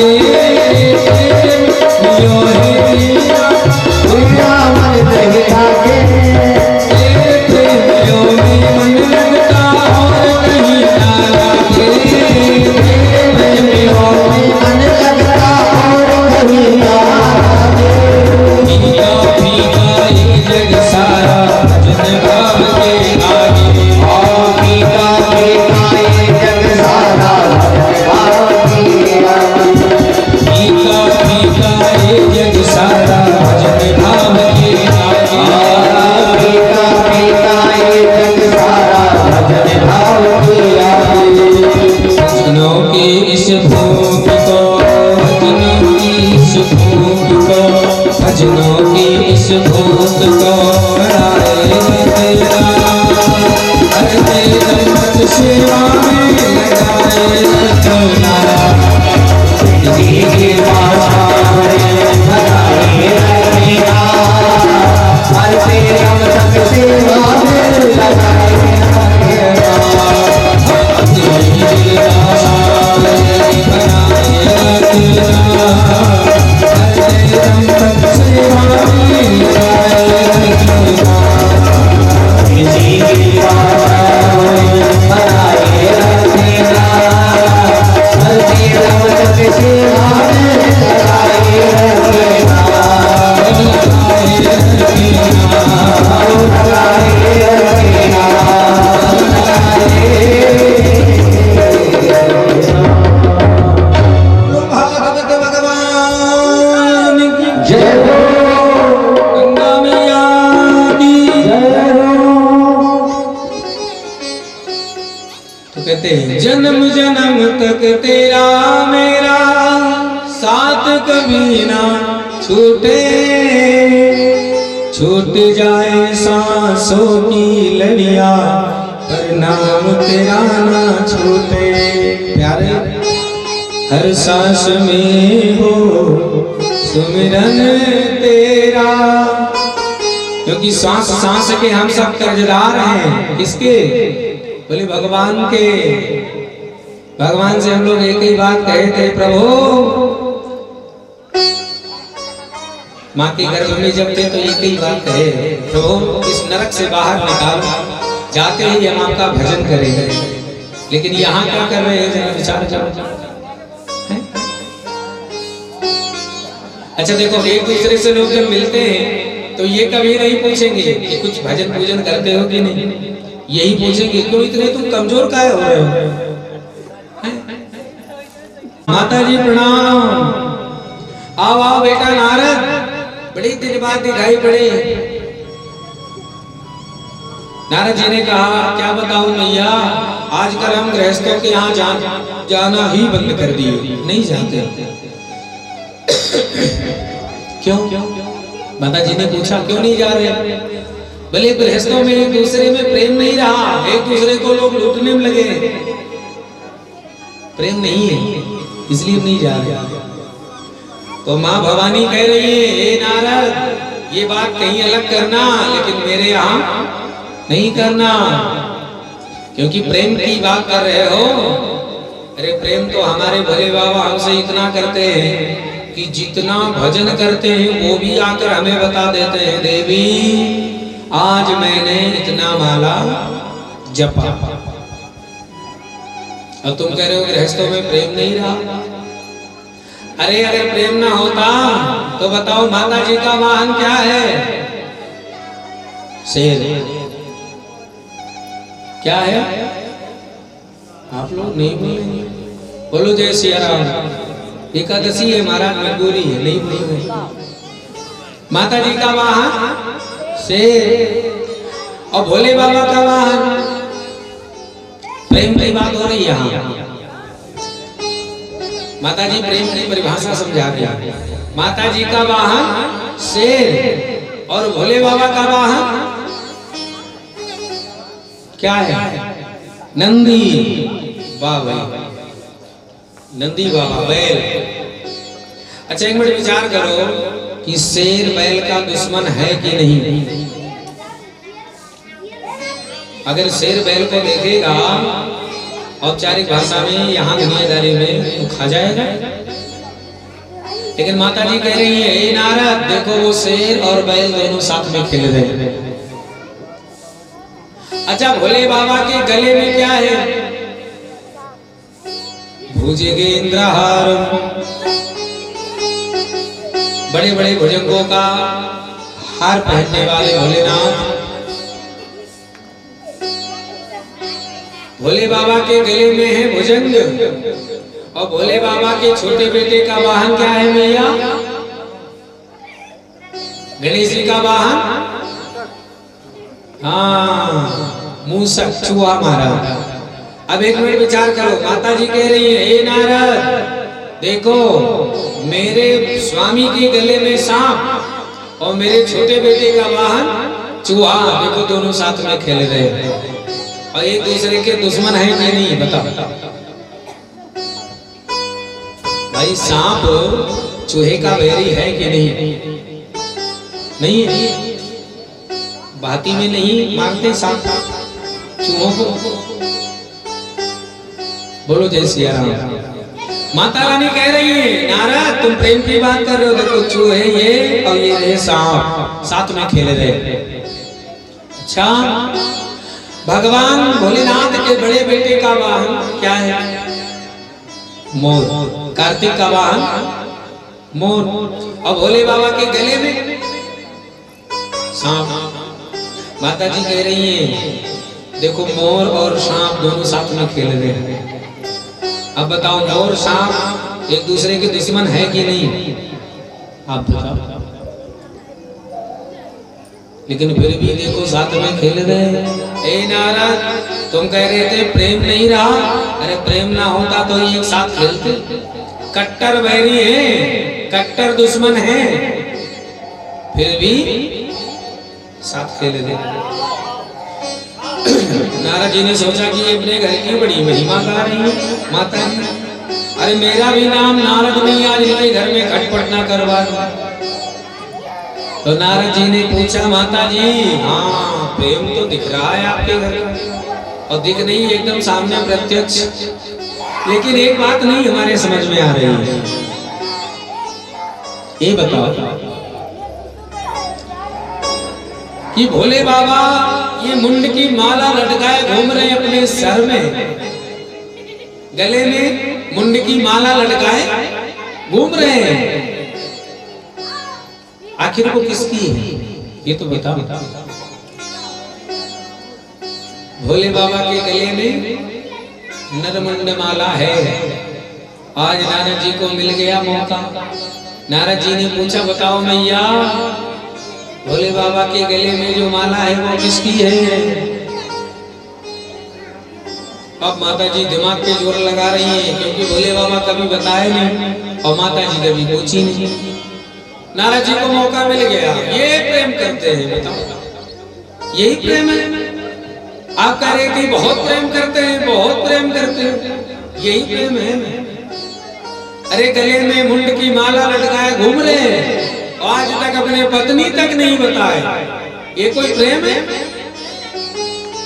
के यो है दिया मन लगता के प्रेमियों में मन लगता और कहीं ना लगे प्रेमियों में मन लगता और कहीं ना लगे फीका फीका एक जग सारा भजन भाव के आगे फीका फीका एक जग सारा भजन भाव के आगे फीका फीका एक जग सारा भजन भाव के आगे फीका फीका एक जग सारा भजन भाव के आगे सजनों के इस भूख को भजनों की इस भूख को भजनों की इस भूख को बढ़ाए तेरा हर तेरा सेवा में लगाए रखना जी के पास भराए रखना हर तेरा सेवा में लगाए रखना जी के पास भराए रखना जन्म जन्म तक तेरा मेरा साथ कभी ना छूटे छूट जाए सांसों की लड़ियां पर नाम तेरा ना छूटे प्यारे हर सांस में हो सुमिरन तेरा क्योंकि सांस सांस के हम सब कर्जदार हैं किसके बोले भगवान के भगवान से हम लोग एक ही बात कहे थे प्रभु माँ के गर्भ में जब थे तो एक ही बात कहे प्रभु इस नरक से बाहर निकाल जाते ही हम आपका भजन करेंगे लेकिन यहाँ क्या कर रहे हैं जरा विचार करो अच्छा देखो एक दूसरे से लोग जब मिलते हैं तो ये कभी नहीं पूछेंगे कि कुछ भजन पूजन करते हो कि नहीं यही पूछेंगे क्यों इतने तुम कमजोर काहे हो रहे हो माता जी प्रणाम आओ आओ बेटा नारद बड़ी दिन बाद दिखाई पड़े नारद जी ने कहा क्या बताऊं मैया आजकल हम गृहस्थों के यहाँ जाना ही बंद कर दिए नहीं जाते क्यों माता जी ने पूछा क्यों नहीं जा रहे भले गृहस्थों में एक दूसरे में प्रेम नहीं रहा एक दूसरे को लोग लूटने में लगे प्रेम नहीं है इसलिए नहीं जा रहे तो माँ भवानी कह रही है हे नारद ये बात कहीं अलग करना लेकिन मेरे यहाँ नहीं करना क्योंकि प्रेम की बात कर रहे हो अरे प्रेम तो हमारे भोले बाबा हमसे इतना करते हैं कि जितना भजन करते हैं वो भी आकर हमें बता देते हैं देवी आज मैंने इतना माला जपा और तुम कह रहे हो गृहस्थों में प्रेम नहीं रहा अरे अगर प्रेम ना होता तो बताओ माता जी का वाहन क्या है शेर क्या है आप लोग नहीं बोलेंगे बोलो जय सिया राम एकादशी है महाराज मजबूरी है नहीं बोलेंगे माता जी का वाहन शेर और भोले बाबा का वाहन प्रेम की बात हो रही है यहाँ माता जी प्रेम की परिभाषा समझा दिया माता जी का वाहन शेर और भोले बाबा का वाहन क्या है नंदी बाबा नंदी बाबा बैल अच्छा एक मिनट विचार करो कि शेर बैल का दुश्मन है कि नहीं अगर शेर बैल को देखेगा औपचारिक भाषा में यहाँ दुनियादारी में तो खा जाएगा लेकिन माता जी कह रही है, हे नारद देखो वो शेर और बैल दोनों साथ में खेल रहे हैं। अच्छा भोले बाबा के गले में क्या है? भुजगेंद्रहार, बड़े बड़े भुजंगों का हार पहनने वाले भोलेनाथ। भोले बाबा के गले में है भुजंग, और भोले बाबा के छोटे बेटे का वाहन क्या है मैया? गणेश जी का वाहन हाँ मूसक, चूहा मारा। अब एक मिनट विचार करो, माता जी कह रही है, हे नारद देखो मेरे स्वामी के गले में सांप और मेरे छोटे बेटे का वाहन चूहा, देखो दोनों साथ में खेल रहे हैं और एक दूसरे के दुश्मन है कि नहीं बताओ? भाई सांप चूहे का बैरी है कि नहीं? नहीं है, भाती में नहीं मारते सांप चूहों को। बोलो जय सिया राम। माता रानी कह रही है, नारद तुम प्रेम की बात कर रहे हो, देखो चूहे ये और ये रहे सांप साथ में खेल रहे। अच्छा भगवान भोलेनाथ के बड़े बेटे का वाहन क्या है? मोर। कार्तिक का वाहन मोर, और भोले बाबा के गले में सांप। माता जी कह रही है, देखो मोर और सांप दोनों साथ में खेल रहे हैं। अब बताओ मोर सांप एक दूसरे के दुश्मन है कि नहीं? आप बताओ। लेकिन फिर भी देखो साथ में खेल रहे हैं। ए नारद तुम कह रहे थे प्रेम नहीं रहा, अरे प्रेम ना होता तो एक साथ खेलते। कट्टर बैरी है, कट्टर दुश्मन है, फिर भी साथ खेल रहे। नारद जी ने सोचा कि ये अपने घर की बड़ी महिमा गा रही है माता जी, अरे मेरा भी नाम नारद नहीं, आज इनके घर में खटपट ना करवा। तो नारद जी ने पूछा, माता जी हाँ प्रेम तो दिख रहा है आपके घर का, और दिख नहीं एकदम सामने प्रत्यक्ष, लेकिन एक बात नहीं हमारे समझ में आ रही है। ये बताओ कि भोले बाबा ये मुंड की माला लटकाए घूम रहे अपने सर में, गले में मुंड की माला लटकाए घूम रहे हैं, आखिर वो किसकी है ये तो बताओ। भोले बाबा के गले में नरमुंड माला है। आज नारद जी को मिल गया मौका। नारद जी ने पूछा, बताओ मैया भोले बाबा के गले में जो माला है वो किसकी है? अब माता जी दिमाग पे जोर लगा रही है, क्योंकि भोले बाबा कभी बताए नहीं और माता जी कभी पूछी नहीं। नारद जी को मौका मिल गया, ये प्रेम करते हैं, बताओ यही प्रेम है? आप कह रहे कि बहुत प्रेम करते हैं, बहुत प्रेम करते हैं, यही प्रेम है? अरे गले में मुंड की माला लटकाए घूम रहे हैं, आज तक अपने पत्नी तक नहीं बताए, ये कोई प्रेम है?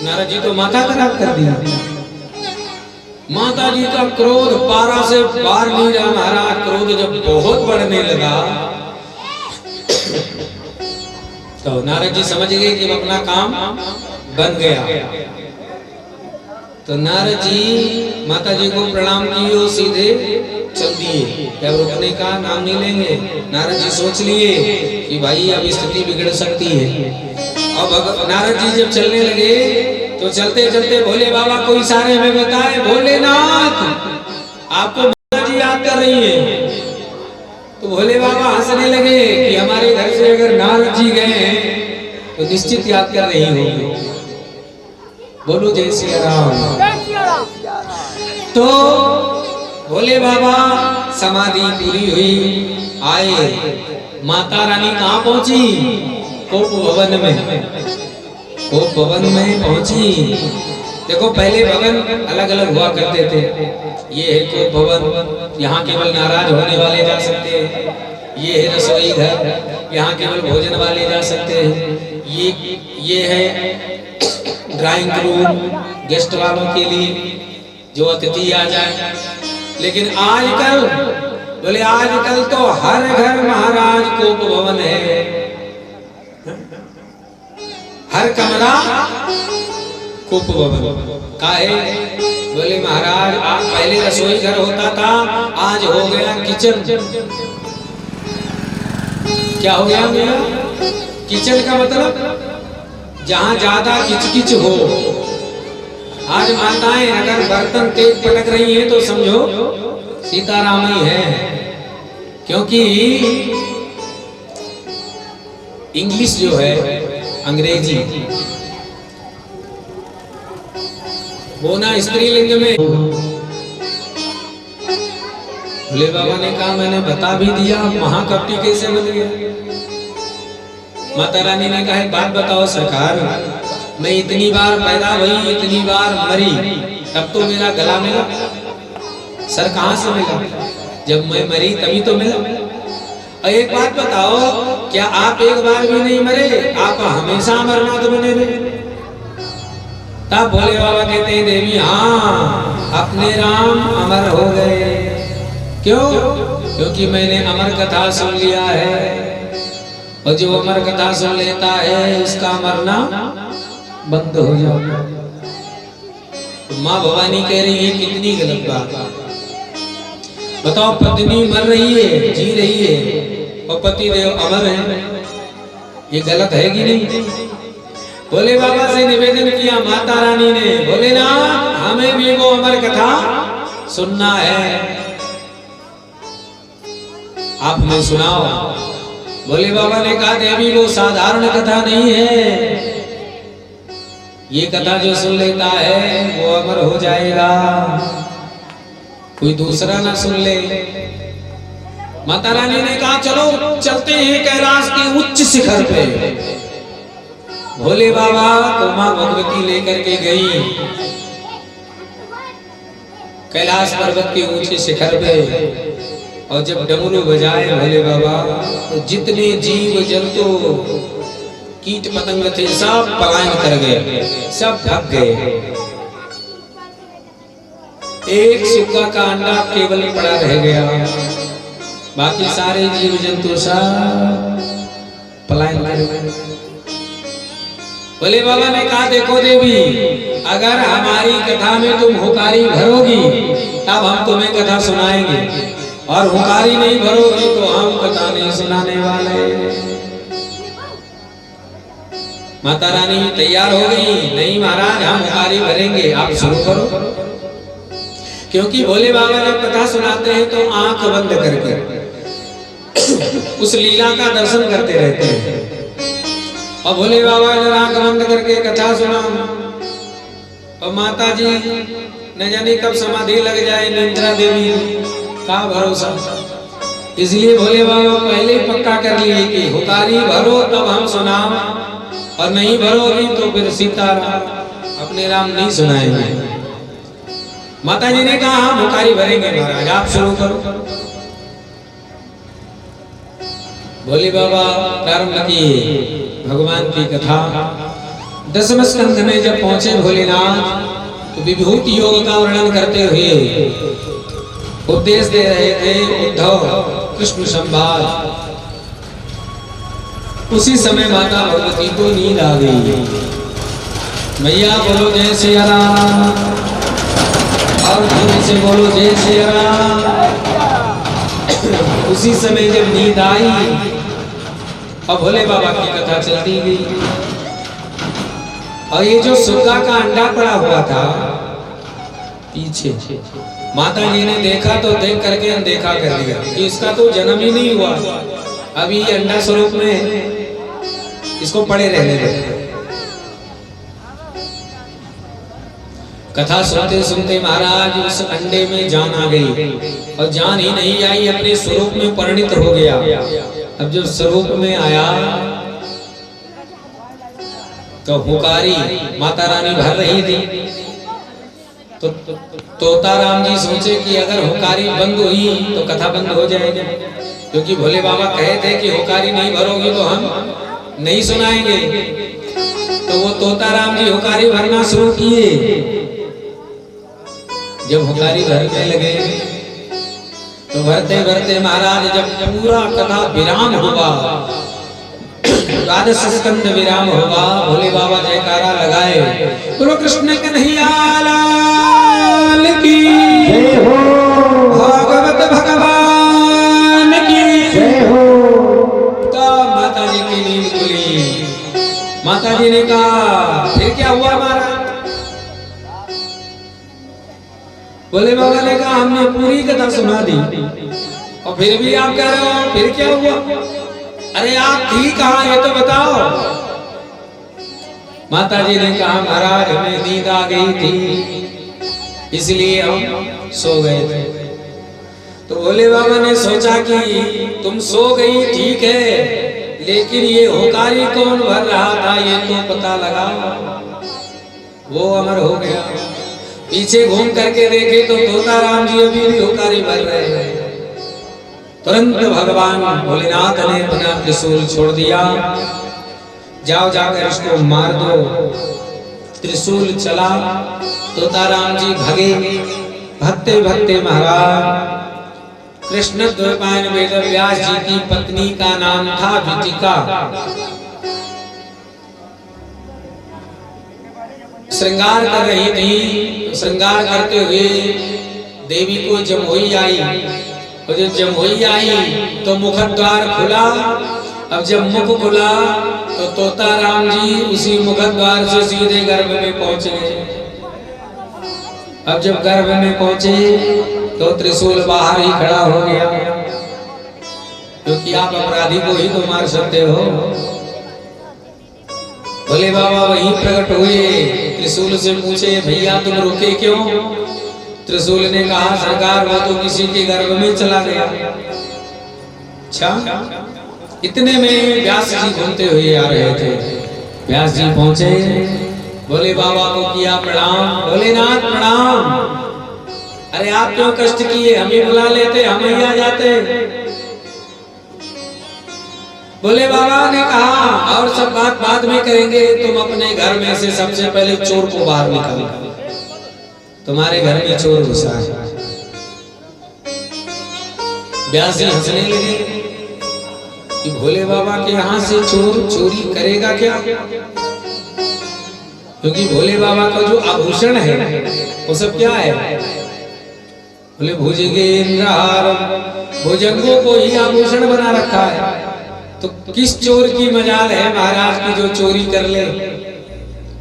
नारद जी तो माथा खराब कर दिया। माता जी का क्रोध पारा से पार नहीं रहा। महाराज क्रोध जब बहुत बढ़ने लगा तो नारद जी समझ गए कि अपना काम बन गया। तो नारद जी माता जी को प्रणाम किए और सीधे चल दिए, क्या रुकने का नाम नहीं लेंगे। नारद जी सोच लिए कि भाई अब स्थिति बिगड़ सकती है। अब नारद जी जब चलने लगे तो चलते चलते भोले बाबा को इशारे में बताए, भोलेनाथ आपको माता जी याद कर रही है। तो भोले बाबा हंसने लगे कि हमारे घर से अगर नारद जी गए हैं तो निश्चित याद कर रही होंगे। बोलो जय श्री राम। तो भोले बाबा समाधि पूरी हुई, आए, माता रानी कहाँ पहुंची? कोप भवन में। कोप भवन में पहुंची। देखो पहले भवन अलग अलग हुआ करते थे। ये है कोप भवन, यहाँ केवल नाराज होने वाले जा सकते हैं। ये है रसोई घर, यहाँ केवल भोजन वाले जा सकते हैं। ये है ड्राइंग रूम, गेस्ट वालों के लिए जो अतिथि आ जाए। लेकिन आजकल बोले आजकल तो हर घर महाराज कोप भवन है, हर कमरा कोप भवन काहे? बोले महाराज आप पहले रसोई घर होता था, आज हो गया किचन। क्या हो गया मेरा? किचन का मतलब जहां ज्यादा किचकिच हो। आज माताएं अगर बर्तन तेज पटक रही हैं तो समझो सीताराम ही है, क्योंकि इंग्लिश जो है अंग्रेजी वो ना स्त्रीलिंग में। भोले बाबा ने कहा मैंने बता भी दिया, महाकपटी कैसे बन गया? माता रानी ने कहा एक बात बताओ सरकार, मैं इतनी बार पैदा हुई, इतनी बार मरी, तब तो मेरा गला मिला। सर कहां से मिला? जब मैं मरी तभी तो मिला। और एक बात बताओ, क्या आप एक बार भी नहीं मरे? आप हमेशा अमरनाथ बने रहे। तब भोले बाबा कहते हैं देवी हाँ, अपने राम अमर हो गए। क्यों? क्योंकि मैंने अमर कथा सुन लिया है, और जो अमर कथा सुन लेता है उसका मरना बंद हो जाता। तो माँ भवानी कह रही है कितनी गलत बात। बताओ पत्नी मर रही है, जी रही है, और पति देव अमर है, ये गलत है कि नहीं? भोले बाबा से निवेदन किया माता रानी ने, बोले ना हमें भी वो अमर कथा सुनना है, आप हमें सुनाओ। भोले बाबा ने कहा देवी वो साधारण कथा नहीं है, ये कथा जो सुन लेता है वो अमर हो जाएगा, कोई दूसरा ना सुन ले। माता रानी ने कहा चलो चलते हैं कैलाश के उच्च शिखर पे। भोले बाबा को मां भगवती लेकर के गई कैलाश पर्वत के ऊंचे शिखर पे, और जब डमरू बजाए भोले बाबा तो जितने जीव जंतु कीट पतंग थे सब पलायन कर गए, सब भाग गए। एक सुग्गा का अंडा केवल पड़ा रह गया, बाकी सारे जीव जंतु सब पलायन कर गए। भोले बाबा ने कहा देखो देवी, अगर हमारी कथा में तुम हुकारी भरोगी तब हम तुम्हें कथा सुनाएंगे, और हुकारी नहीं भरोगी तो हम कथा नहीं सुनाने वाले। माता रानी तैयार हो गई, नहीं महाराज हम हुकारी भरेंगे, आप शुरू करो। क्योंकि भोले बाबा जब कथा सुनाते हैं तो आंख बंद करके उस लीला का दर्शन करते रहते हैं। और भोले बाबा जब आंख बंद करके कथा सुना, और माता जी न जाने कब समाधि लग जाए निद्रा देवी का भरोसा। इसलिए भोले बाबा पहले ही पक्का कर लिए कि हुकारी भरो तब हम सुनाओ, और नहीं भरोगी तो फिर सीताराम अपने राम नहीं सुनाएंगे। माता जी ने कहा हम हुकारी भरेंगे महाराज, आप शुरू करो। भोले बाबा प्रारंभ किए भगवान की कथा। दसम स्कंध में जब पहुंचे भोलेनाथ तो विभूति योग का वर्णन करते हुए उपदेश दे रहे थे उद्धव कृष्ण संवाद। उसी समय माता भगवती को नींद आ गई। मैया बोलो जय सिया राम, और धीरे से बोलो जय सिया राम। उसी समय जब नींद आई और भोले बाबा की कथा चलती गई, और ये जो सुग्गा का अंडा पड़ा हुआ था पीछे, माता जी ने देखा तो देख करके अनदेखा कर दिया कि इसका तो जन्म ही नहीं हुआ, अभी अंडा स्वरूप में इसको पड़े रहने दे। कथा सुनते सुनते महाराज उस अंडे में जान आ गई, और जान ही नहीं आई अपने स्वरूप में परिणित हो गया। अब जब स्वरूप में आया तो हुकारी माता रानी भर रही थी, तो तोताराम जी सोचे कि अगर हुकारी बंद हुई तो कथा बंद हो जाएगी, क्योंकि भोले बाबा कहे थे कि हुकारी नहीं भरोगी तो हम नहीं सुनाएंगे। तो वो तोताराम जी हुकारी भरना शुरू किए। जब हुकारी भरने लगे तो भरते भरते महाराज जब पूरा कथा विराम हुआ, द्वादश स्कंद विराम हुआ, भोले बाबा जयकारा लगाए, बोलो कृष्ण कन्हैया लाल की जय हो, भागवत भगवान की जय हो। तब माता जी की नींद खुली। माता जी ने कहा फिर क्या हुआ महाराज? भोले बाबा ने कहा हमने पूरी कथा सुना दी और फिर भी आप कह रहे हो फिर क्या हुआ? अरे आप थी कहाँ ये तो बताओ। माता जी ने कहा महाराज हमें नींद आ गई थी इसलिए हम सो गए थे। तो भोले बाबा ने सोचा कि तुम सो गई ठीक है, लेकिन ये होकारी कौन भर रहा था ये तो पता लगा। वो अमर हो गया। पीछे घूम करके देखे तो तोता राम जी अभी भी होकारी भर रहे हैं। तुरंत भगवान भोलेनाथ ने अपना त्रिशूल छोड़ दिया, जाओ जाकर इसको मार दो। त्रिशूल चला, तोताराम जी भगे। भगते भगते महाराज कृष्ण द्वैपायन वेद व्यास जी की पत्नी का नाम था वितिका। श्रृंगार कर रही थी। श्रृंगार करते हुए देवी को जमुई आई, और जब जमुई आई तो मुख द्वार खुला। अब जब मुख खुला तो तोताराम जी उसी मुख द्वार से सीधे गर्भ में पहुंचे। अब जब गर्भ में पहुंचे तो त्रिशूल बाहर ही खड़ा हो गया, क्योंकि आप अपराधी को ही तो मार सकते हो। भोले बाबा वहीं प्रकट हुए, त्रिशूल से पूछे भैया तुम रुके क्यों? त्रिशूल ने कहा सरकार वो तो किसी के गर्भ में चला गया। अच्छा, इतने में व्यास जी घूमते हुए आ रहे थे। व्यास जी पहुंचे, भोले बाबा को किया प्रणाम। भोलेनाथ प्रणाम। अरे आप क्यों कष्ट किए, हमें बुला लेते हम ही आ जाते। भोले बाबा ने कहा और सब बात बाद में करेंगे, तुम अपने घर में से सबसे पहले चोर को बाहर निकालो। तुम्हारे घर में चोर घुसा है। व्यास जी हंसने लगे कि भोले बाबा के यहाँ से चोर चोरी करेगा क्या? क्योंकि भोले बाबा का जो आभूषण है वो सब क्या है? बोले भुजगेंद्रहार, भुजंगों को ही आभूषण बना रखा है। तो किस चोर की मजाल है महाराज की जो चोरी कर ले?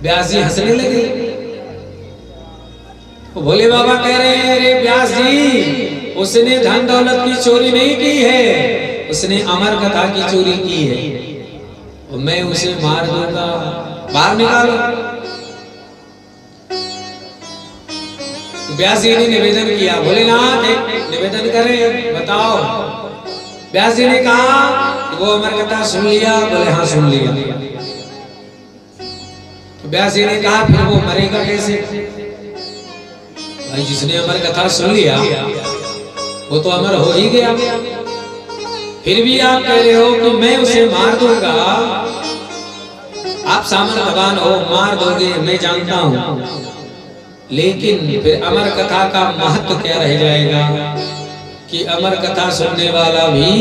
व्यास जी हंसने लगे। भोले बाबा कह रहे हैं अरे व्यास जी उसने धन दौलत की चोरी नहीं की है, उसने अमर कथा की चोरी की है, और मैं उसे मार दूंगा। बाहर निकालो। व्यास जी ने निवेदन किया, भोलेनाथ एक निवेदन करें बताओ। व्यास जी ने कहा वो अमर कथा सुन लिया? बोले हाँ सुन लिया। तो व्यास जी ने कहा फिर वो मरेगा कैसे? भाई जिसने अमर कथा सुन लिया वो तो अमर हो ही गया। फिर भी आप कह रहे हो कि मैं उसे मार दूंगा। आप सामर्थ्यवान हो, मार दोगे मैं जानता हूं, लेकिन फिर अमर कथा का महत्व क्या रह जाएगा कि अमर कथा सुनने वाला भी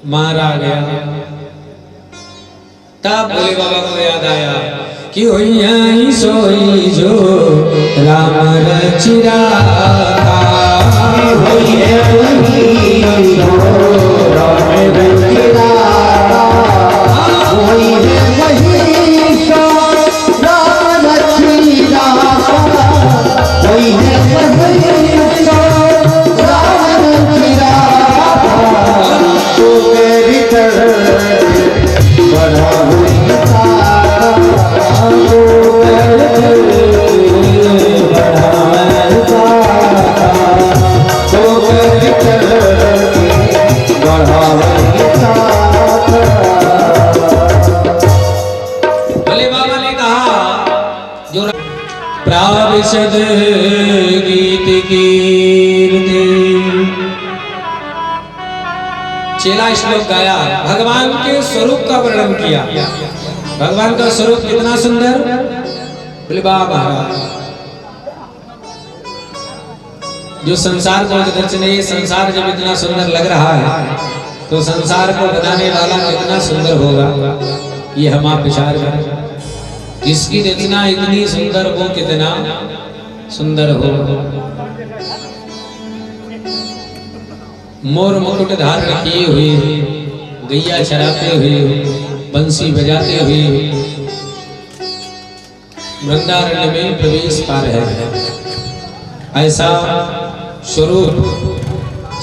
मारा गया। तब भोले बाबा को याद आया कि होई सोई जो राम रचिरा था, होई जो राम रचिरा, होई वही सो राम रचिरा, होई वही सो राम रचिरा, तो मेरी तरह बड़ा प्राविशद गीत कीर्ति। चेला श्लोक गाया, भगवान के स्वरूप का वर्णन किया। भगवान का स्वरूप कितना सुंदर। बोले बाबा जो संसार को रचने, ये संसार जब इतना सुंदर लग रहा है तो संसार को बनाने वाला कितना सुंदर होगा, ये हम आप विचार करें। इसकी रचना इतनी सुंदर, वो कितना सुंदर हो। मोर मुकुट धारण किए हुए, गैया चराते हुए, बंसी बजाते हुए वृंदारण्य में प्रवेश पा रहे हैं। ऐसा स्वरूप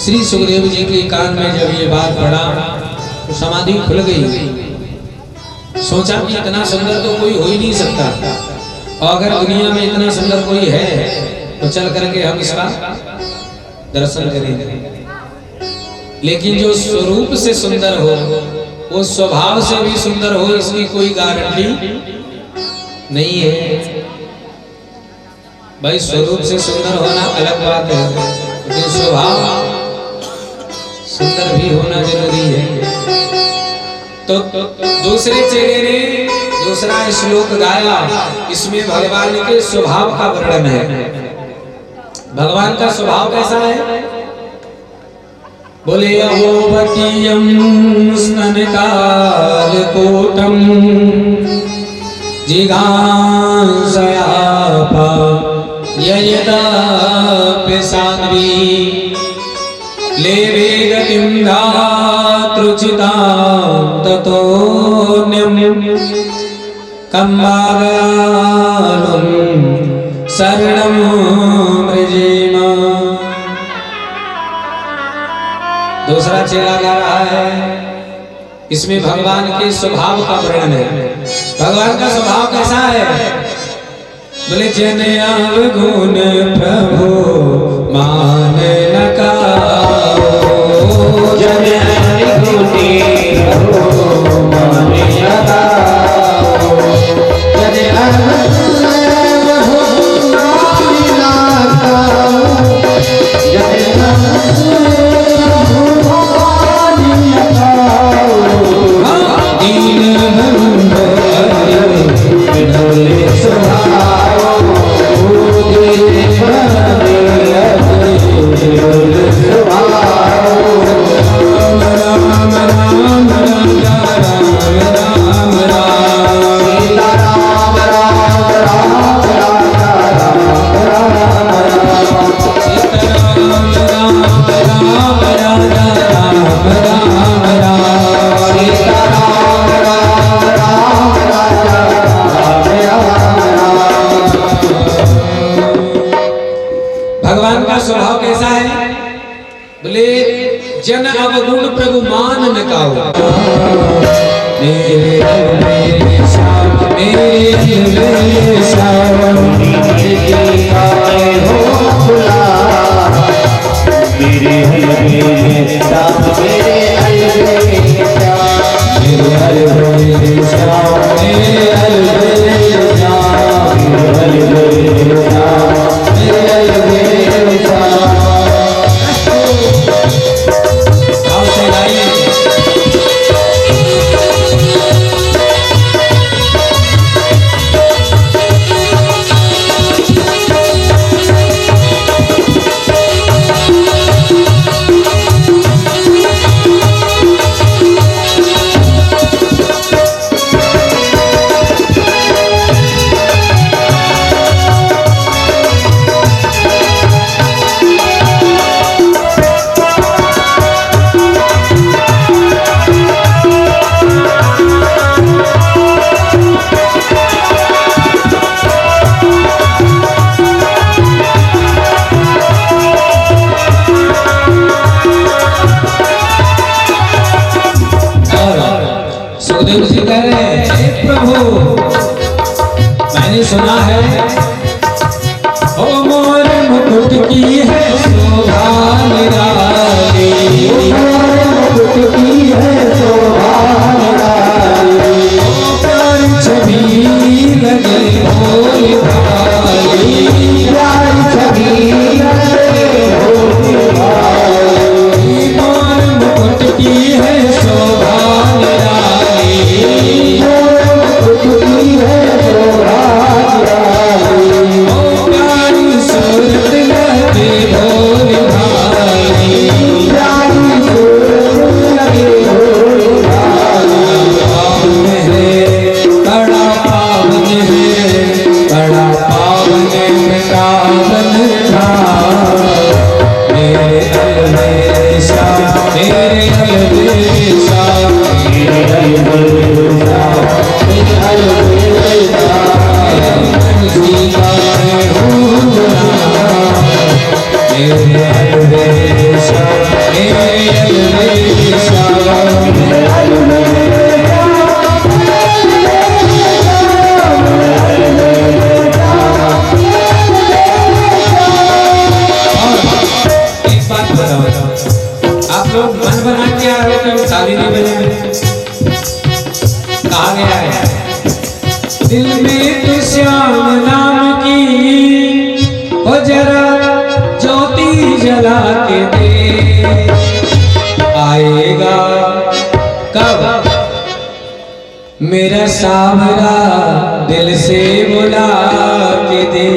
श्री सुखदेव जी के कान में जब ये बात पड़ा तो समाधि खुल गई। सोचा कि इतना सुंदर तो कोई हो ही नहीं सकता, और अगर दुनिया में इतना सुंदर कोई है तो चल करके हम इसका दर्शन करेंगे। लेकिन जो स्वरूप से सुंदर हो, वो स्वभाव से भी सुंदर हो, इसकी कोई गारंटी नहीं है। भाई स्वरूप से सुंदर होना अलग बात है, लेकिन स्वभाव सुंदर भी होना जरूरी है। तो दूसरे चेले ने दूसरा श्लोक गाया, इसमें भगवान के स्वभाव का वर्णन है। भगवान का स्वभाव कैसा है? बोले अहोवतीयं स्तनकालकोटं जिघांसयापा ययदापि साध्वी लेवे गतिं धातृचितां ततोऽन्यं कम्बागालुं शरणं मृजेम। दूसरा चेला गा रहा है, इसमें भगवान के स्वभाव का वर्णन है। भगवान का स्वभाव कैसा है? बोले जन अवगुण प्रभु मान न काओ, जन अवगुण प्रभु मान न काओ, जन अवगुण प्रभु मान न काओ, जन अवगुण जन अवगुण प्रभु मान न काओ, मेरे श्याम मेरे श्याम हो खुला, मेरे श्याम मेरे श्याम मेरे श्याम सुखदेव जी कह रहे हैं, प्रभु मैंने सुना है ओ मोर मुकुट की है शोभा निराली, मुकुट की है शोभा निराली, प्यार छवि लगे भोली भाली, प्यार छवि लगे भोली भाली, मोर मुकुट की है शोभा Oh आप लोग मन बना के आ रहे हो, ताली नहीं बजाए। कहा गया है दिल में तो श्याम नाम की हो जरा ज्योति जला के दे, आएगा कब मेरा सावरा दिल से बुला के दे।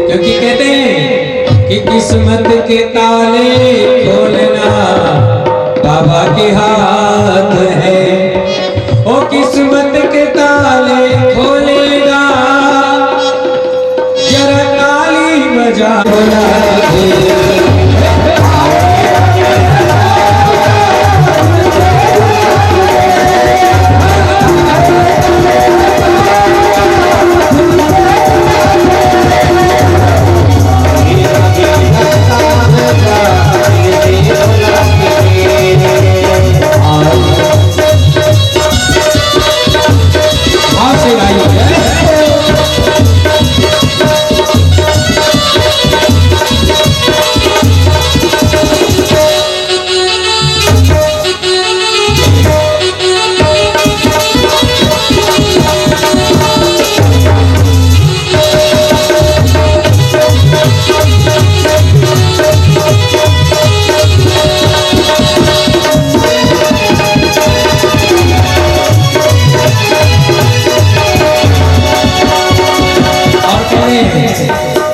क्योंकि कहते हैं कि किस्मत के ताले खोलना बाबा के हाथ है। ओ किस्मत के ताले खोलेगा जरा ताली बजा बुला के।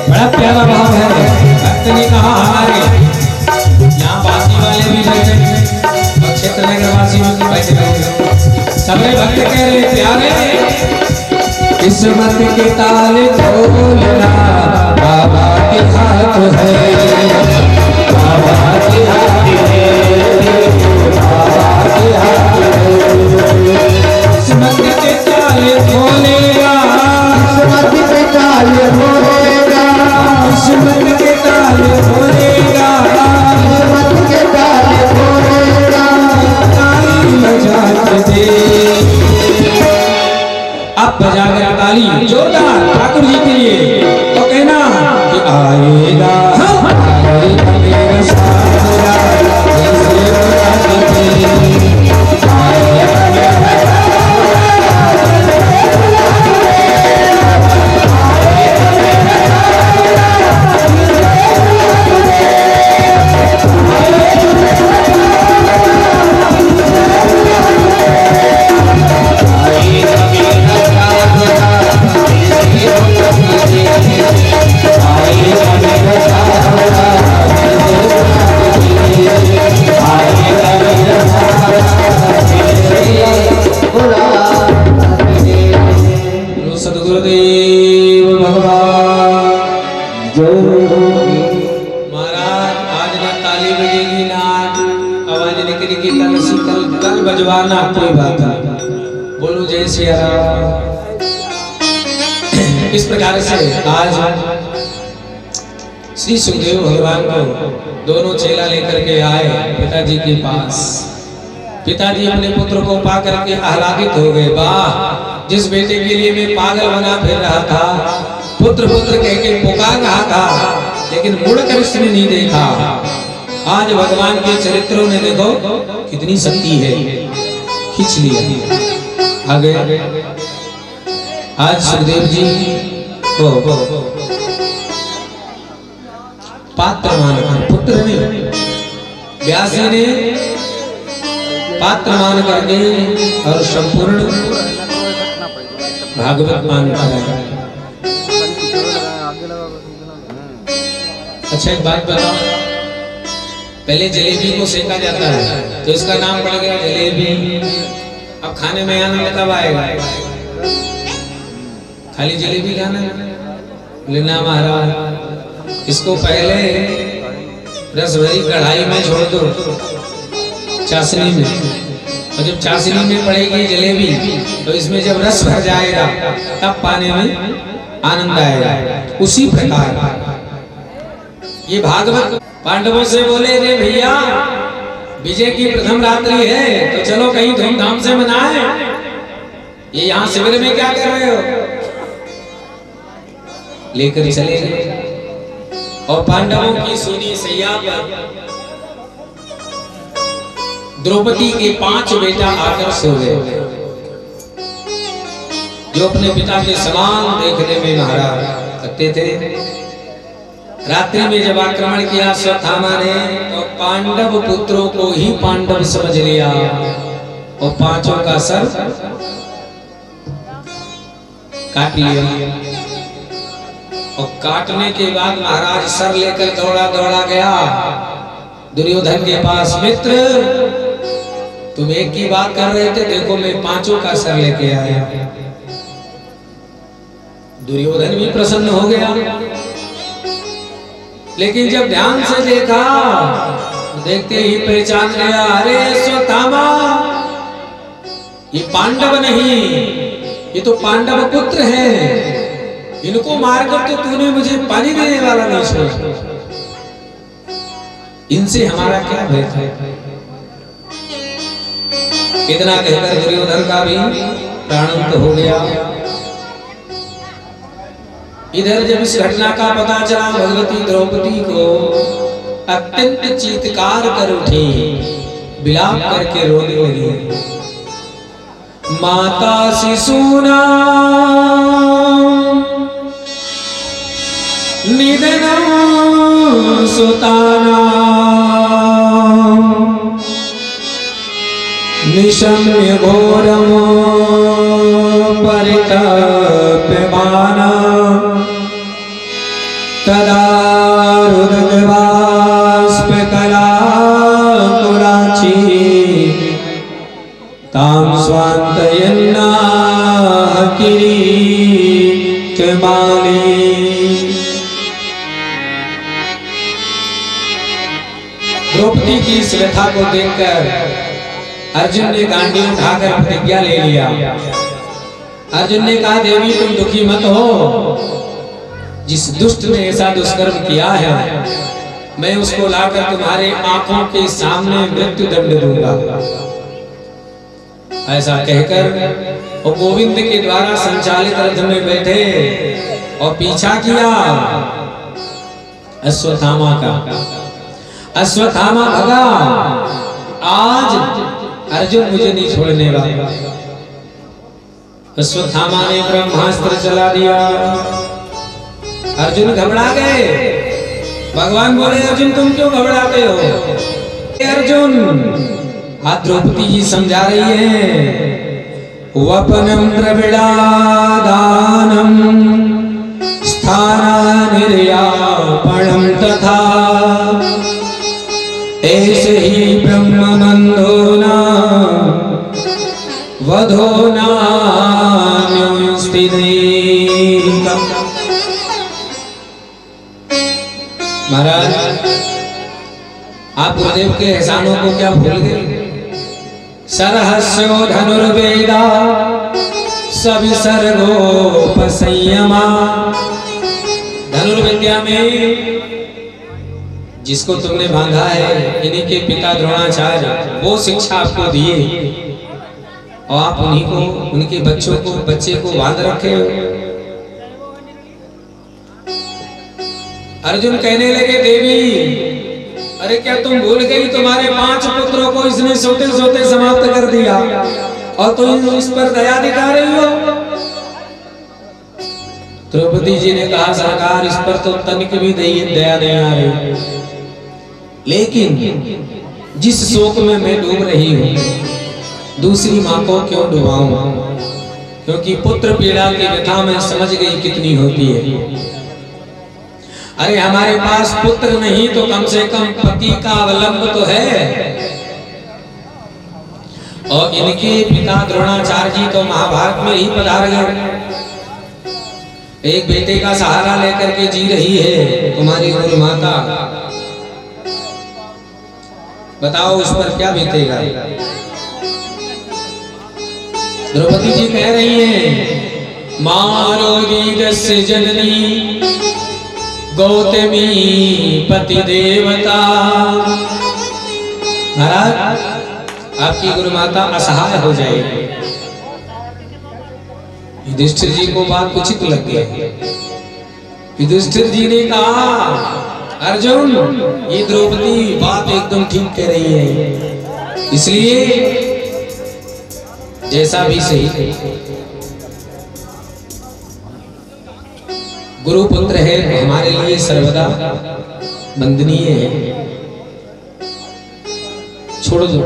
बड़ा प्यारा भाव है। भक्त ने कहा हमारे यहाँ बासी वाले भी बैठे और क्षेत्र नगर वासी भी बैठे, सबरे भक्त कह रहे प्यारे किस्मत के ताले खोलना बाबा के हाथ है, बाबा के हाथ है, बाबा के हाथ है। किस्मत के ताले खोलेगा, किस्मत के ताले खोलेगा, किस्मत के ताले खोलेगा, किस्मत के ताले खोलेगा, ताली बजा के दे। अब बजा कर ताली जोरदार ठाकुर जी के लिए तो कहना कि आएगा मेरा सावरा दिल से बुला के दे, सदगुरुदेव भगवान महाराज। आज ना ताली बजेगी ना आवाज निकलेगी, कल बजवाना कोई बात नहीं, बोलो जय श्री राम। इस प्रकार से आज श्री सुखदेव भगवान को दोनों चेला लेकर के आए पिताजी के पास। पिताजी अपने पुत्र को पा करके आह्लादित हो गए। वाह, जिस बेटे के लिए मैं पागल बना फिर रहा था, पुत्र पुत्र कह के पुकार रहा था, लेकिन मुड़कर इसने नहीं देखा। आज भगवान के चरित्रों ने देखो कितनी शक्ति है, खींच लिया आगे। आज सुखदेव जी को पात्र मानकर, पुत्र नहीं, व्यास जी ने पात्र मान करके और संपूर्ण भागवत मान कर। अच्छा एक बात बताओ, पहले जलेबी को सेका जाता है तो इसका नाम पड़ गया जलेबी। अब खाने में आनंद कब आएगा? खाली जलेबी खाना लेना महाराज। इसको पहले रस भरी कढ़ाई में छोड़ दो, चाशनी में, और जब चाशनी में पड़ेगी जलेबी तो इसमें जब रस भर जाएगा तब पाने में आनंद आएगा। उसी प्रकार ये भागवत पांडवों से बोले, रे भैया विजय की प्रथम रात्रि है तो चलो कहीं धूमधाम से मनाएं। ये यहाँ शिविर में क्या कर रहे हो? लेकर चले गए और पांडवों की सुनी सैया पर द्रौपदी के 5 बेटा आकर सो गए, जो अपने पिता के समान देखने में महाराज लगते थे। रात्रि में जब आक्रमण किया अश्वत्थामा ने, तो पांडव पुत्रों को ही पांडव समझ लिया और 5 का सर काट लिया। और काटने के बाद महाराज सर लेकर दौड़ा दौड़ा गया दुर्योधन के पास। मित्र, तुम एक की बात कर रहे थे, देखो मैं 5 का सर लेके आया। दुर्योधन भी प्रसन्न हो गया, लेकिन जब ध्यान से देखा, देखते ही पहचान गया, अरे अश्वत्थामा, ये पांडव नहीं, ये तो पांडव पुत्र हैं। इनको मारकर तो तूने मुझे पानी देने वाला नहीं छोड़ा, इनसे हमारा क्या भय था। इतना कहकर दुर्योधन का भी प्राणांत हो गया। इधर जब इस घटना का पता चला, भगवती द्रौपदी को अत्यंत चीत्कार कर उठी, विलाप करके रोने लगी। माता शिशूना निधनं सुताना निशम्य घोरं परितप्यमाना तदा रुदगवास्पकलाकुलाची तां स्वान्तयन्ना किरीटमाली। द्रौपदी की इस व्यथा को देखकर अर्जुन ने गांडी उठाकर प्रतिज्ञा ले लिया। अर्जुन ने कहा, देवी तुम दुखी मत हो, जिस दुष्ट ने ऐसा दुष्कर्म किया है, मैं उसको लाकर तुम्हारे आंखों के सामने मृत्यु दंड दूंगा। ऐसा कहकर वो गोविंद के द्वारा संचालित रथ में बैठे और पीछा किया अश्वत्थामा का। अश्वत्थामा भगा, आज अर्जुन मुझे नहीं छोड़ने वाला। अश्वत्थामा ने ब्रह्मास्त्र चला दिया। अर्जुन घबरा गए। भगवान बोले, अर्जुन तुम क्यों घबराते हो? अर्जुन, आज द्रौपदी जी समझा रही है, वपनम द्रविड़ादानम स्थानानिर्यापणम तथा ऐसे ही ब्रह्मबंधोना वधोना महाराज, आप गुरुदेव के एहसानों को क्या भूल गए? सरहस्यो धनुर्वेदा सविसर्गोपसंयमा। धनुर्विद्या में जिसको तुमने बांधा है, इन्हीं के पिता द्रोणाचार्य वो शिक्षा आपको दिए और आप उन्हीं को, उनके बच्चे को बांध रखे हो। अर्जुन कहने लगे, देवी अरे क्या तुम भूल गई, तुम्हारे 5 पुत्रों को इसने सोते सोते समाप्त कर दिया और तुम इस पर दया दिखा रही हो। द्रौपदी जी ने कहा, सरकार इस पर तो तनिक भी दया नहीं आ रही, लेकिन जिस शोक में मैं डूब रही हूं, दूसरी मां को क्यों डुबाऊं? क्योंकि पुत्र पीड़ा की व्यथा में समझ गई कितनी होती है। अरे हमारे पास पुत्र नहीं तो कम से कम पति का अवलंब तो है। और इनके पिता द्रोणाचार्य जी तो महाभारत में ही पधार गए। एक बेटे का सहारा लेकर के जी रही है तुम्हारी गुरु माता, बताओ उस पर क्या बीतेगा? द्रौपदी जी कह रही हैं, मारो वीरस्य जननी गौतमी पति देवता। महाराज, आपकी गुरु माता असहाय हो जाएगी। युधिष्ठिर जी को बात उचित लग गई। युधिष्ठिर जी ने कहा, अर्जुन ये द्रौपदी बात एकदम ठीक कह रही है। इसलिए जैसा भी सही, गुरु पुत्र है हमारे लिए सर्वदा वंदनीय है। छोड़ दो।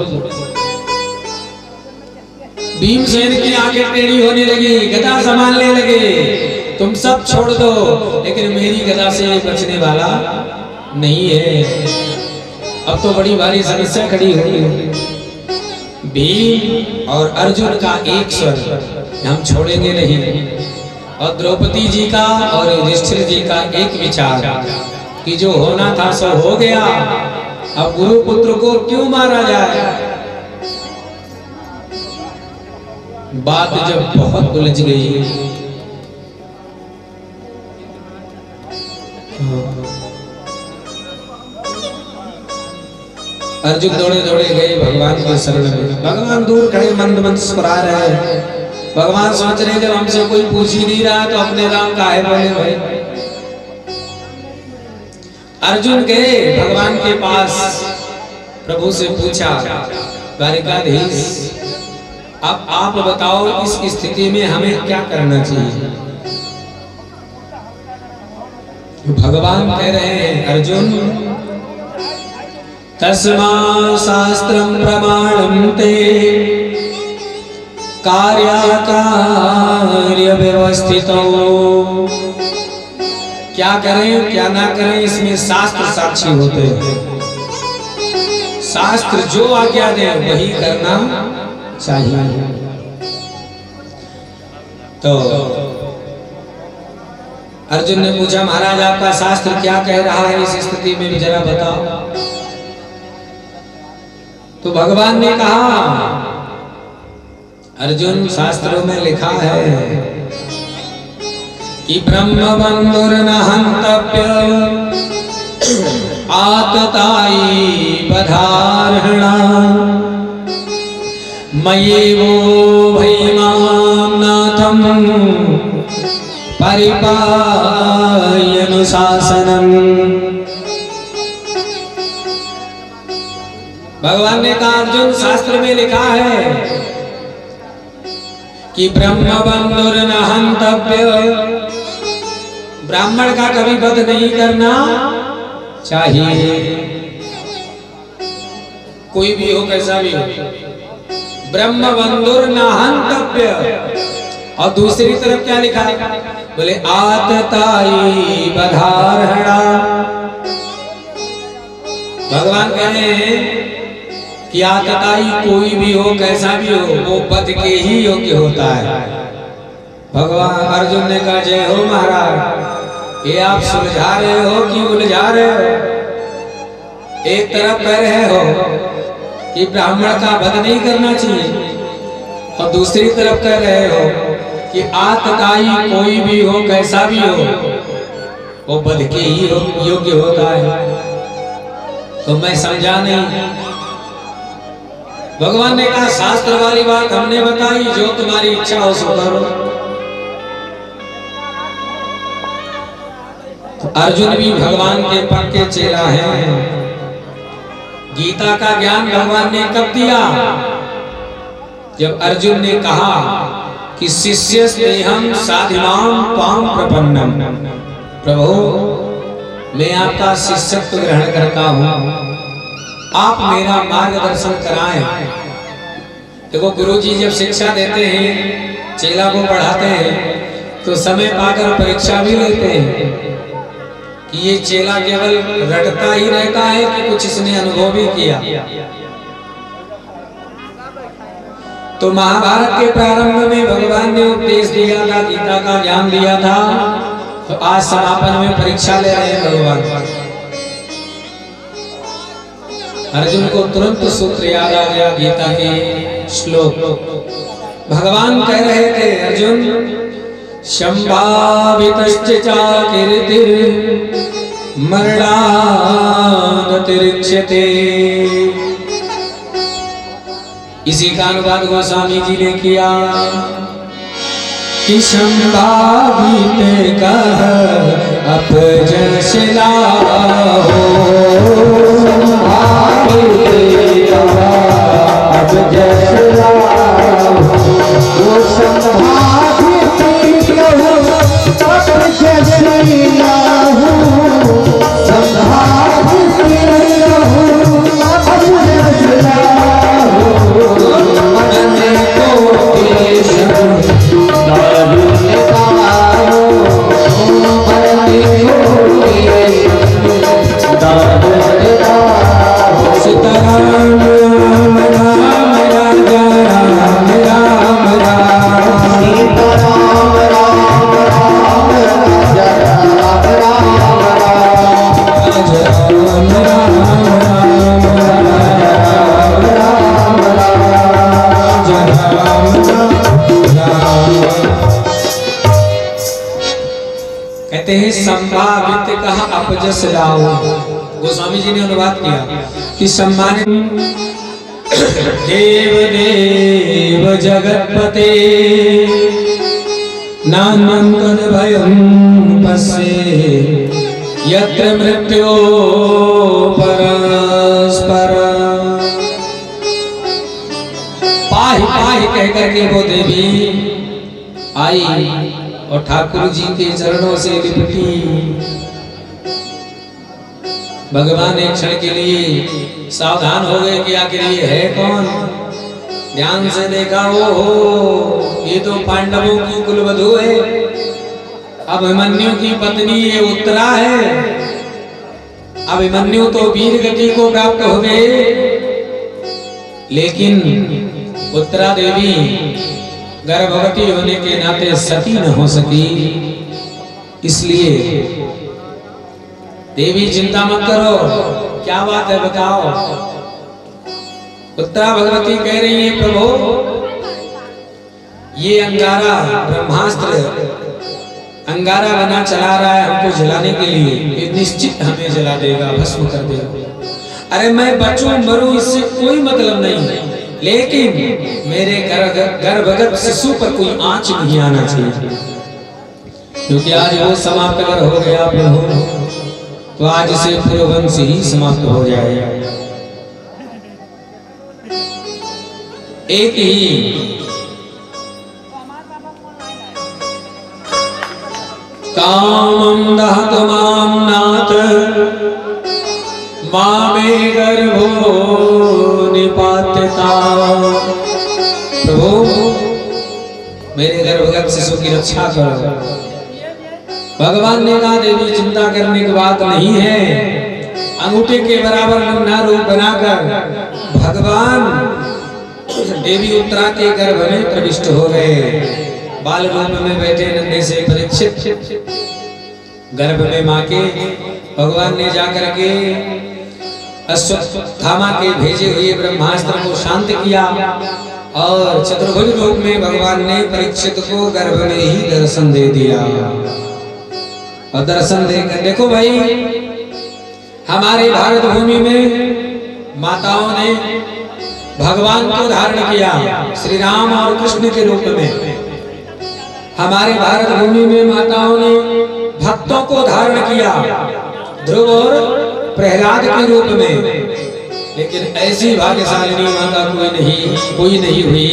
भीमसेन की आंखें टेढ़ी होने लगी, गदा संभालने लगे, तुम सब छोड़ दो, लेकिन मेरी गदा से बचने वाला नहीं है। अब तो बड़ी भारी समस्या खड़ी हुई। भीम और अर्जुन का एक स्वर हम छोड़ेंगे नहीं, और द्रौपदी जी का और युधिष्ठिर जी का एक विचार कि जो होना था सो हो गया, अब गुरु पुत्र को क्यों मारा जाए। बात जब बहुत उलझ गई, अर्जुन दौड़े दौड़े गए भगवान के शरण में। भगवान दूर खड़े मंद मंद मुस्कुरा रहे हैं। भगवान सोच रहे जब हमसे कोई पूछ ही नहीं रहा तो अपने नाम काहे बोले भाई। अर्जुन गए भगवान के पास, प्रभु से पूछा, द्वारिकाधीश अब आप बताओ इस स्थिति में हमें क्या करना चाहिए। भगवान कह रहे हैं, अर्जुन तस्मा शास्त्रम प्रमाणं ते कार्य व्यवस्थितो। क्या करें क्या ना करें इसमें शास्त्र साक्षी होते हैं। शास्त्र जो आज्ञा दे वही करना चाहिए। तो अर्जुन ने पूछा, महाराज आपका शास्त्र क्या कह रहा है इस स्थिति में जरा बताओ। तो भगवान ने कहा, अर्जुन शास्त्रों में लिखा है कि ब्रह्म बंधुर न हंतव्य आतताई बधारणा मयेवो भैमानाथम परिपायनुशासनम। भगवान ने कहा, अर्जुन शास्त्र में लिखा है कि ब्रह्म बंधुर न हंतव्य, ब्राह्मण का कभी वध नहीं करना चाहिए, कोई भी हो कैसा भी हो। ब्रह्म बंधुर न हंतव्य, और दूसरी तरफ क्या लिखा है, बोले आतताई बधारणा। भगवान कह रहे हैं कि आतताई कोई भी हो कैसा भी हो वो वध के ही योग्य होता है। भगवान अर्जुन ने कहा, जय हो महाराज, ये आप सुलझा रहे हो कि उलझा रहे हो। एक तरफ कह रहे हो कि ब्राह्मण का वध नहीं करना चाहिए, और दूसरी तरफ कह रहे हो कि आतताई कोई भी हो कैसा भी हो वो वध के ही योग्य होता है। तो मैं समझा नहीं। भगवान ने कहा, शास्त्र वाली बात हमने बताई, जो तुम्हारी इच्छा हो सो करो। तो अर्जुन भी भगवान के पक्के चेला है। गीता का ज्ञान भगवान ने कब दिया, जब अर्जुन ने कहा कि शिष्य स्नेहम साधिमाम त्वाम प्रपन्नम। प्रभु मैं आपका शिष्यत्व ग्रहण करता हूँ, आप मेरा मार्गदर्शन कराएं। देखो गुरुजी जब शिक्षा देते हैं, चेला को पढ़ाते हैं, तो समय पाकर परीक्षा भी लेते हैं कि ये चेला केवल रटता ही रहता है कि कुछ इसने अनुभव भी किया। तो महाभारत के प्रारंभ में भगवान ने उपदेश दिया था, गीता का ज्ञान दिया था, तो आज समापन में परीक्षा ले रहे हैं भगवान। अर्जुन को तुरंत सूत्र याद आ गया गीता के श्लोक। भगवान कह रहे थे, अर्जुन संभावितश्च चाकीर्तिर् मरणानतिरिच्यते। इसी का अनुवाद गोस्वामी जी ने किया कि संभावित कह अपजश लाहो, संभावित कह आप जस लाओ। गोस्वामी जी ने अनुवाद किया कि सम्मानित देव देव जगतपते नान्यं भयं पश्ये यत्र मृत्यो परस्पर। पाहि पाहि कह करके वो देवी आई और ठाकुर जी के चरणों से लिपटी। भगवान एक क्षण के लिए सावधान हो गए कि आखिर ये है कौन। ध्यान से देखा, ओ हो ये तो पांडवों की कुलवधू है, अभिमन्यु की पत्नी ये उत्तरा है। अभिमन्यु तो वीर गति को प्राप्त हो गए, लेकिन उत्तरा देवी गर्भवती होने के नाते सती न हो सकी। इसलिए देवी चिंता मत करो, क्या बात है बताओ। उत्तरा भगवती कह रही है, प्रभु ये अंगारा ब्रह्मास्त्र अंगारा बना चला रहा है हमको जलाने के लिए, ये निश्चित हमें जला देगा, भस्म कर देगा। अरे मैं बचूं मरूं इससे कोई मतलब नहीं, लेकिन मेरे गर्भगत शिशु पर कोई आंच नहीं आना चाहिए, क्योंकि आज वो समाप्त अगर हो गया प्रभु तो आज से पुरवंश ही समाप्त हो जाएगा। एक ही कामं दहतमां नाथ मामे गर्भो निपात्यता। प्रभु मेरे गर्भगत शिशु की रक्षा करो। भगवान ने कहा, देवी चिंता करने की बात नहीं है। अंगूठे के बराबर नन्हा रूप बनाकर भगवान देवी उत्तरा के गर्भ में प्रविष्ट हो गए। बाल रूप में बैठे नन्हे से परीक्षित गर्भ में मां के भगवान ने जाकर के अश्वत्थामा के भेजे हुए ब्रह्मास्त्र को शांत किया और चतुर्भुज रूप में भगवान ने परीक्षित को गर्भ में ही दर्शन दे दिया। और दर्शन देकर देखो भाई, हमारे भारत भूमि में माताओं ने भगवान को धारण किया श्री राम और कृष्ण के रूप में। हमारे भारत भूमि में माताओं ने भक्तों को धारण किया ध्रुव और प्रहलाद के रूप में। लेकिन ऐसी भाग्यशालिनी माता कोई नहीं हुई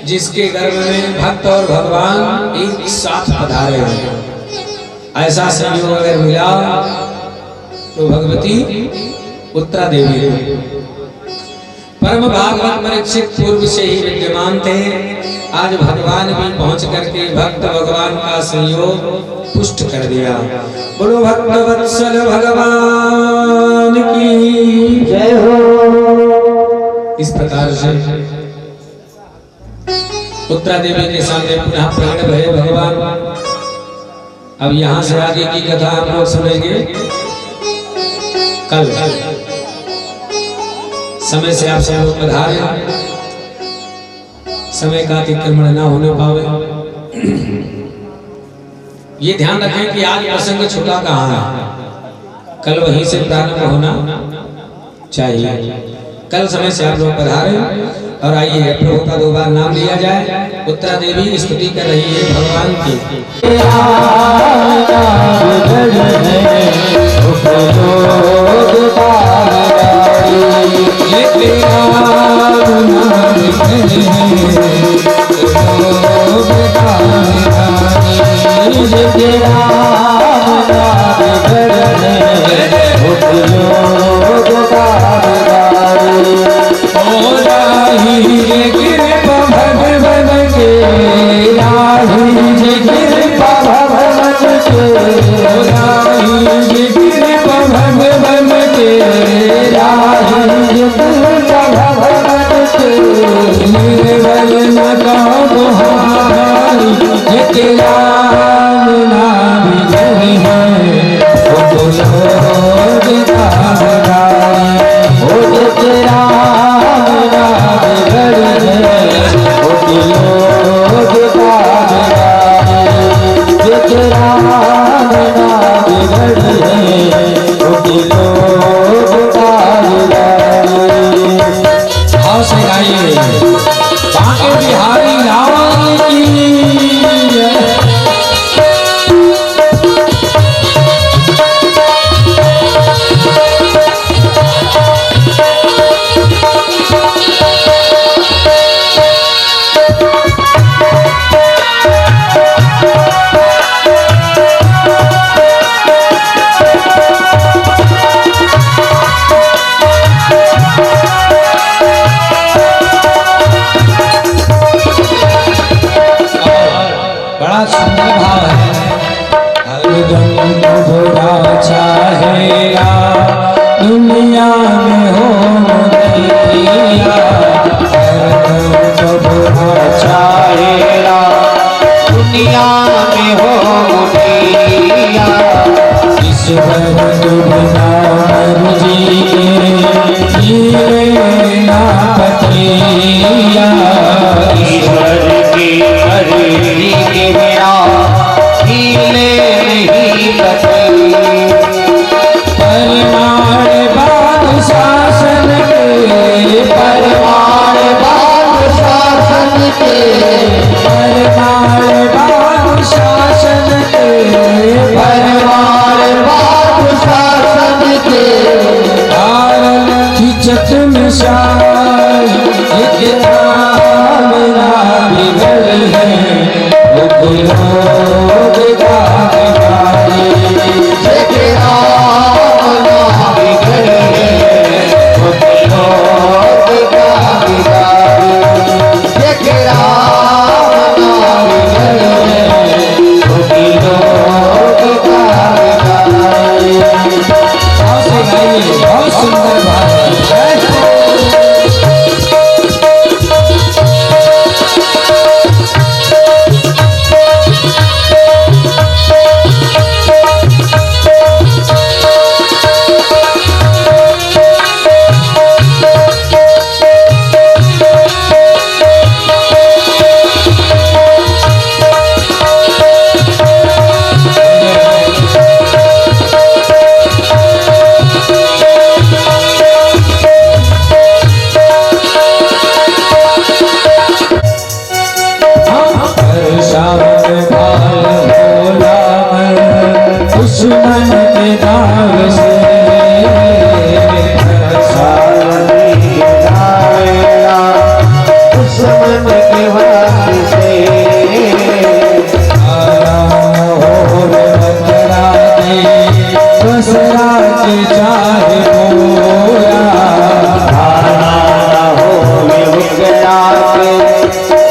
जिसके गर्भ में भक्त और भगवान एक साथ पधारे हैं। ऐसा संयोग अगर मिला तो भगवती उत्तरा देवी परम भागवत परीक्षित पूर्व से ही विद्यमान थे। आज भगवान भी पहुंच करके भक्त भगवान का संयोग पुष्ट कर दिया। बोलो भक्त वत्सल भगवान की जय हो। इस प्रकार से उत्तरा देवी के सामने पुनः प्रकट भये भगवान। अब यहाँ से आगे की कथा आप लोग सुनेंगे कल। समय से आप सब लोग पधारे, समय का अतिक्रमण न होने पावे। ये ध्यान रखें कि आज प्रसंग छूटा कहाँ है, कल वहीं से प्रारंभ होना चाहिए। कल समय से आप लोग पधारे और आइए प्रभु का 2 बार नाम लिया जाए। उत्तरा देवी स्तुति कर रही है भगवान की। राम नाम छठ में शाय इतना मेरा बिगड़ है वो विरोध का बिगाड़े तेरा मना बिगड़ है वो विरोध का बिगाड़े तेरा मना बिगड़ है वो विरोध का बिगाड़े। से गाइए बहुत सुंदर बात है। दुश्मन के दाव से दुश्मन के हाथ से दूसरा के चाहे पूरा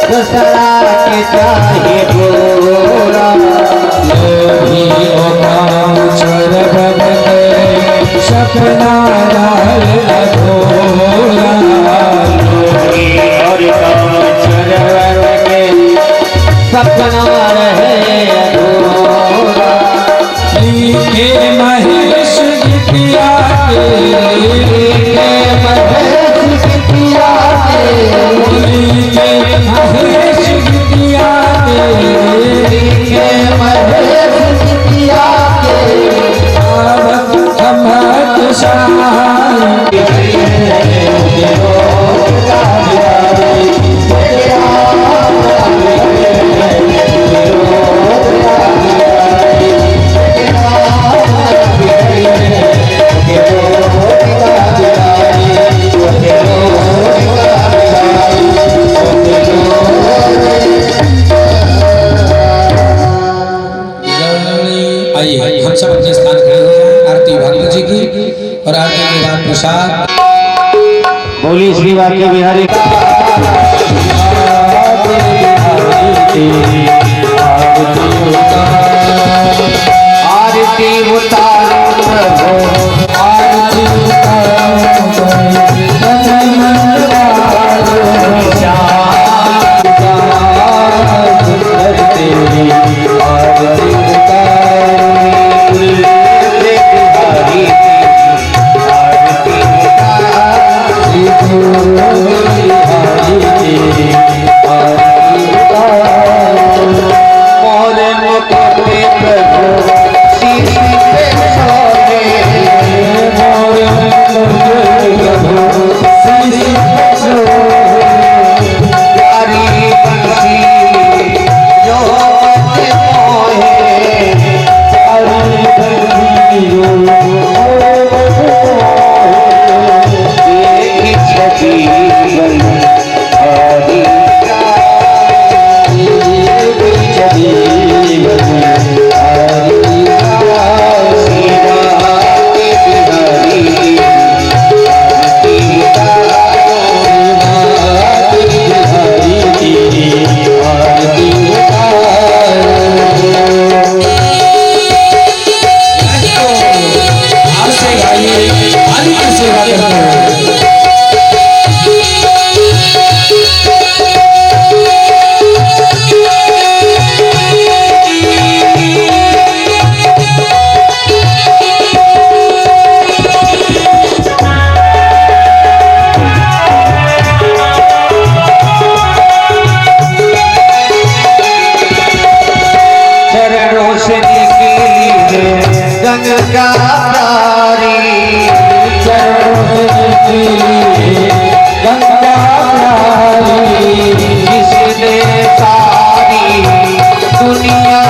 दूसरा के चाहे पूरा सपना अधूरा और चरवर के सपना रहे अधूरा लिखे महेश गीतिया लिखे महेश गीतिया लिखे महेश गीतिया लिखे महेश गीतिया आइए हम सब अपने स्थान खड़े हो जाएं। आरती भागवत जी की और आरती के बाद प्रसाद। बोली श्री वाक्य बिहारी आरती उतारो प्रभु आरती दुनिया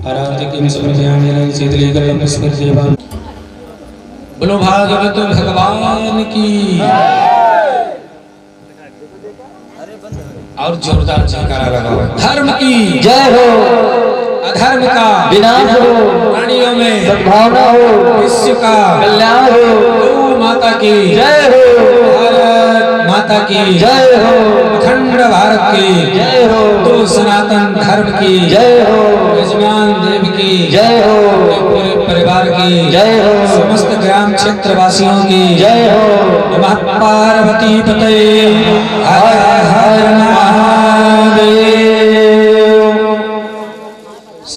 आराधिकीं समर्पयामि शीतलीकरणं स्मृत्येवाम्। बोलो भागवत भगवान की। और जोरदार जयकारा लगाओ। धर्म की जय हो, अधर्म का विनाश हो, प्राणियों में सद्भावना हो, विश्व का कल्याण हो, गौ माता की जय हो, भारत माता की जय हो, अखंड भारत की जय हो, तो सनातन धर्म की जय हो, यजमान देव की जय हो, पूरे परिवार की जय हो, समस्त ग्राम क्षेत्र वासियों की जय हो। नमः पार्वती पते हर हर महादेव।